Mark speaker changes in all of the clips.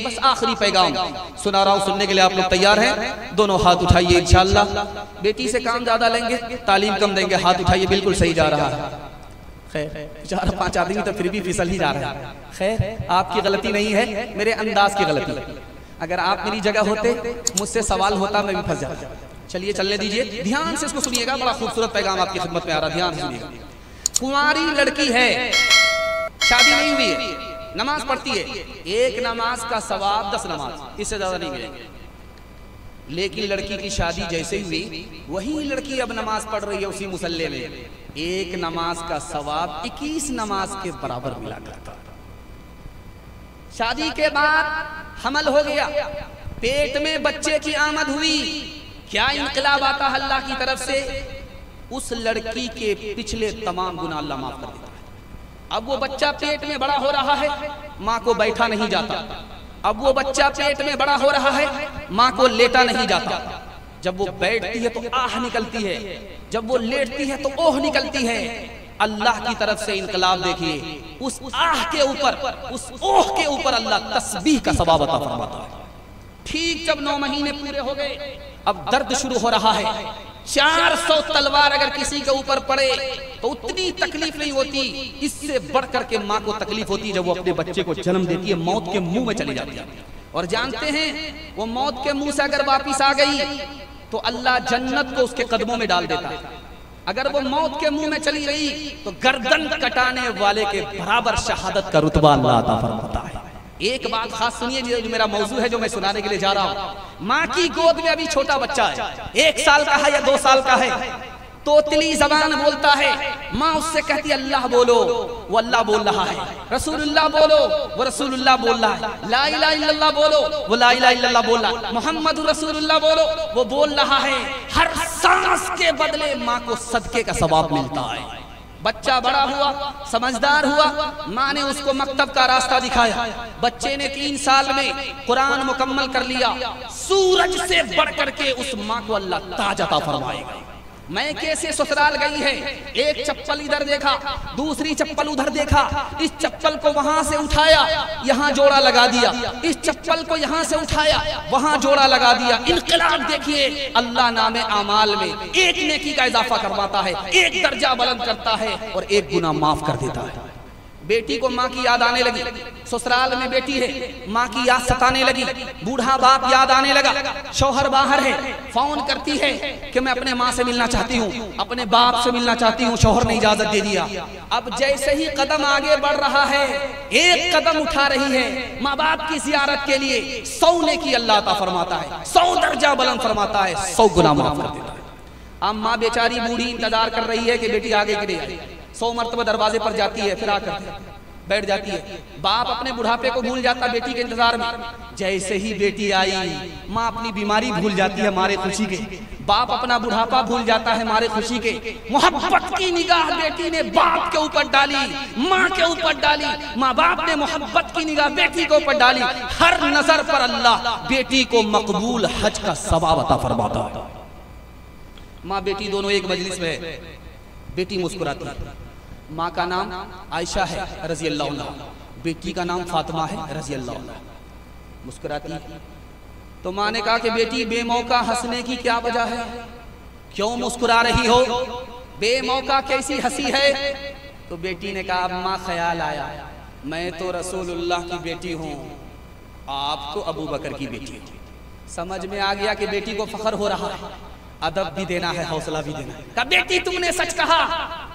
Speaker 1: بس آخری پیغام سنا رہا ہوں، سننے کے لیے آپ لوگ تیار ہیں؟ دونوں ہاتھ اٹھائیے انشاءاللہ۔ بیٹی سے کام زیادہ لیں گے، تعلیم کم دیں گے، ہاتھ اٹھائیے، بالکل صحیح جا رہا ہے۔ خیر 4-5 آدمی تو پھر بھی پھسل ہی جا رہا ہے۔ خیر آپ کی غلطی نہیں ہے، میرے انداز کی غلطی ہے۔ اگر آپ میری جگہ ہوتے، مجھ سے سوال ہوتا، میں بھی پھنس جاتا۔ چلیے چلنے دیجئے، دھیان سے اس کو سنیے گا، بڑا خوبصورت پیغام آپ کی خدمت میں آ رہا، دھیان سے سنیے گا۔ کنواری لڑکی ہے، شادی نہیں ہوئی ہے، نماز پڑھتی ہے، ایک نماز کا ثواب 10 نماز، اس سے زیادہ نہیں ملے گا۔ لیکن لڑکی کی شادی جیسے ہوئی، وہی لڑکی اب نماز پڑھ رہی ہے اسی مصلی میں، ایک نماز کا ثواب 21 نماز کے برابر ملا کرتا۔ شادی کے بعد حمل ہو گیا، پیٹ میں بچے کی آمد ہوئی، کیا انقلاب آتا ہے اللہ کی طرف سے؟ اس لڑکی کے پچھلے تمام گناہ اللہ معاف کر دیتا ہے۔ اب وہ بچہ پیٹ میں بڑا ہو رہا ہے، ماں کو بیٹھا نہیں جاتا۔ اب وہ بچہ پیٹ میں بڑا ہو رہا ہے، ماں کو لیٹا نہیں جاتا۔ جب وہ بیٹھتی ہے تو آہ نکلتی ہے، جب وہ لیٹتی ہے تو اوہ نکلتی ہے۔ اللہ کی طرف سے انقلاب دیکھیے، اس آہ کے اوپر، اس اوہ کے اوپر اللہ تسبیح کا ثواب عطا فرماتا ہے۔ ٹھیک جب 9 مہینے پورے ہو گئے، اب درد شروع ہو رہا ہے۔ 400 تلوار اگر کسی کے اوپر پڑے تو اتنی تکلیف نہیں ہوتی، اس سے بڑھ کر کے ماں کو تکلیف ہوتی جب وہ اپنے بچے کو جنم دیتی ہے، موت کے منہ میں چلی جاتی ہے۔ اور جانتے ہیں وہ موت کے منہ سے اگر واپس آ گئی تو اللہ جنت کو اس کے قدموں میں ڈال دیتا ہے۔ اگر وہ موت کے منہ میں چلی گئی تو گردن کٹانے والے کے برابر شہادت کا رتبہ اللہ عطا فرماتا ہے۔ ایک بات خاص سنیے، جو میرا موضوع ہے، جو میں سنانے کے لیے جا رہا ہوں۔ ماں کی گود میں ابھی چھوٹا بچہ ہے، 1 سال کا ہے یا 2 سال کا ہے، توتلی زبان بولتا ہے، ماں اس سے کہتی ہے اللہ بولو، وہ اللہ بول رہا ہے۔ رسول اللہ بولو، وہ رسول اللہ بول رہا ہے۔ لا الہ الا اللہ بولو، وہ لا الہ الا اللہ بول رہا ہے۔ محمد رسول اللہ بولو، وہ بول رہا ہے۔ ہر سانس کے بدلے ماں کو صدقے کا ثواب ملتا ہے۔ بچہ بڑا ہوا، سمجھدار ہوا، ماں نے اس کو مکتب کا راستہ دکھایا۔ بچے نے 3 سال میں قرآن مکمل کر لیا۔ سورج سے بڑھ کر کے اس ماں کو اللہ تاج عطا فرمائے گا۔ میں کیسے سسرال گئی ہے، ایک چپل ادھر دیکھا، دوسری چپل ادھر دیکھا، اس چپل کو وہاں سے اٹھایا، یہاں جوڑا لگا دیا، اس چپل کو یہاں سے اٹھایا، وہاں جوڑا لگا دیا۔ انقلاب دیکھیے، اللہ نام اعمال میں ایک نیکی کا اضافہ کرواتا ہے، ایک درجہ بلند کرتا ہے اور ایک گناہ معاف کر دیتا ہے۔ بیٹی کو ماں کی یاد آنے لگی، سسرال میں بیٹی ہے، ماں کی یاد ستانے لگی، بوڑھا باپ یاد آنے لگا، شوہر باہر ہے، فون کرتی ہے کہ میں اپنے ماں سے ملنا چاہتی ہوں، اپنے باپ سے ملنا چاہتی ہوں، شوہر نے اجازت دے دیا۔ اب جیسے ہی قدم آگے بڑھ رہا ہے، ایک قدم اٹھا رہی ہے ماں باپ کی زیارت کے لیے، 100 نیکی اللہ عطا فرماتا ہے، 100 درجہ بلند فرماتا ہے، 100 گناہ معاف کر دیتا ہے۔ اب ماں بیچاری بوڑھی انتظار کر رہی ہے کہ بیٹی آگے گرے آئے، 100 مرتبہ دروازے پر جاتی ہے، پھر آ کر بیٹھ جاتی ہے۔ باپ اپنے بڑھاپے کو بھول جاتا بیٹی کے انتظار میں۔ جیسے ہی بیٹی آئی، ماں اپنی بیماری بھول جاتی ہے مارے خوشی کے، باپ اپنا بڑھاپا بھول جاتا ہے مارے خوشی کے۔ محبت کی نگاہ بیٹی نے باپ کے اوپر ڈالی، ماں کے اوپر ڈالی، ماں باپ نے محبت کی نگاہ بیٹی کے اوپر ڈالی۔ ہر نظر پر اللہ بیٹی کو مقبول حج کا ثواب عطا فرماتا ہے۔ ماں بیٹی دونوں ایک مجلس میں ہے، بیٹی مسکراتی ہے۔ ماں کا نام عائشہ ہے رضی اللہ عنہ، بیٹی کا نام فاطمہ ہے رضی اللہ عنہ۔ مسکراتی تو ماں نے کہا کہ بیٹی بے موقع ہنسنے کی کیا وجہ ہے، کیوں مسکرا رہی ہو، بے موقع کیسی ہنسی ہے؟ تو بیٹی نے کہا ماں خیال آیا میں تو رسول اللہ کی بیٹی ہوں، آپ تو ابو بکر کی بیٹی ہوں۔ سمجھ میں آ گیا کہ بیٹی کو فخر ہو رہا ہے، ادب بھی دینا ہے، حوصلہ بھی دینا ہے۔ کہا بیٹی تم نے سچ کہا،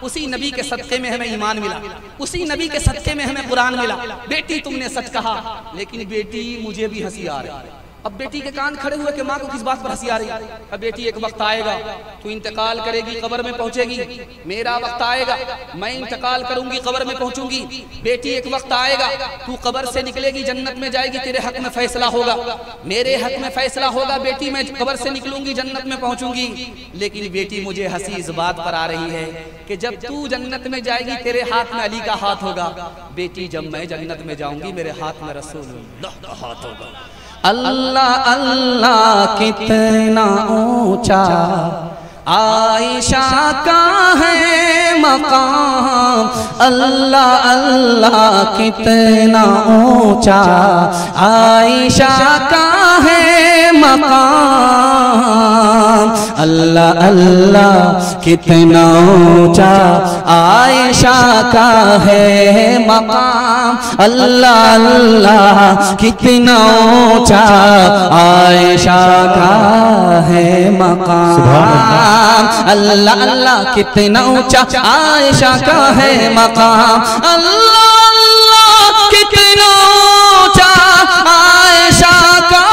Speaker 1: اسی نبی کے صدقے میں ہمیں ایمان ملا، اسی نبی کے صدقے میں ہمیں قرآن ملا، بیٹی تم نے سچ کہا، لیکن بیٹی مجھے بھی ہنسی آ رہی ہے۔ اب بیٹی کے کان کھڑے ہوئے کہ ماں کو کس بات پر ہنسی آ رہی ہے؟ اب بیٹی ایک وقت آئے گا تو انتقال کرے گی، قبر میں پہنچے گی، میرا وقت آئے گا میں انتقال کروں گی، قبر میں پہنچوں گی۔ بیٹی ایک وقت آئے گا تو قبر سے نکلے گی، جنت میں جائے گی، تیرے حق میں فیصلہ ہوگا، میرے حق میں فیصلہ ہوگا، بیٹی میں قبر سے نکلوں گی، جنت میں پہنچوں گی۔ لیکن بیٹی مجھے ہنسی اس بات پر آ رہی ہے کہ جب تو جنت میں جائے گی تیرے ہاتھ میں علی کا ہاتھ ہوگا، بیٹی جب میں جنت میں جاؤں گی میرے ہاتھ میں رسول اللہ کا ہاتھ ہوگا۔ اللہ اللہ کتنا اونچا عائشہ کا ہے مقام، اللہ اللہ کتنا اونچا عائشہ کا ہے مقام، اللہ اللہ کتنا اونچا عائشہ کا ہے مقام، اللہ اللہ کتنا اونچا عائشہ کا ہے مقام، اللہ اللہ کتنا اونچا عائشہ کا ہے مقام، اللہ اللہ کتنا اونچا عائشہ کا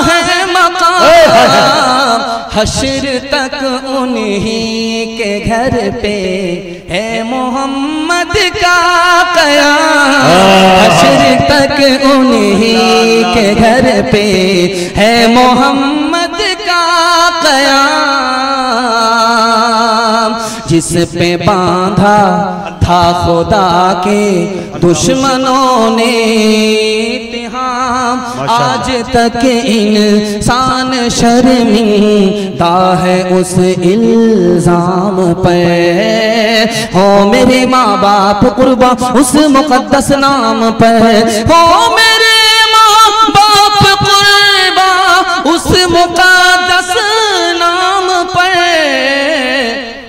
Speaker 1: ہے مقام، حشر تک انہی کے گھر پہ ہے محمد کا قیام، حشر تک انہی کے گھر پہ ہے محمد کا قیام، جس پہ باندھا تھا خدا کے دشمنوں نے اتہام، آج تک انسان شرمندہ ہے اس الزام پہ، ہو میرے ماں باپ قربان اس مقدس نام پہ، ہو میرے ماں باپ قربان اس مقدس نام پہ،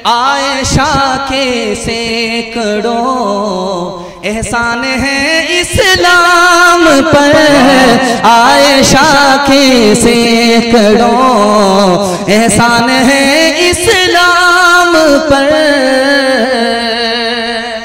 Speaker 1: عائشہ کے سینکڑوں احسان ہے اسلام پر، عائشہ کے سینکڑوں احسان ہے اسلام پر۔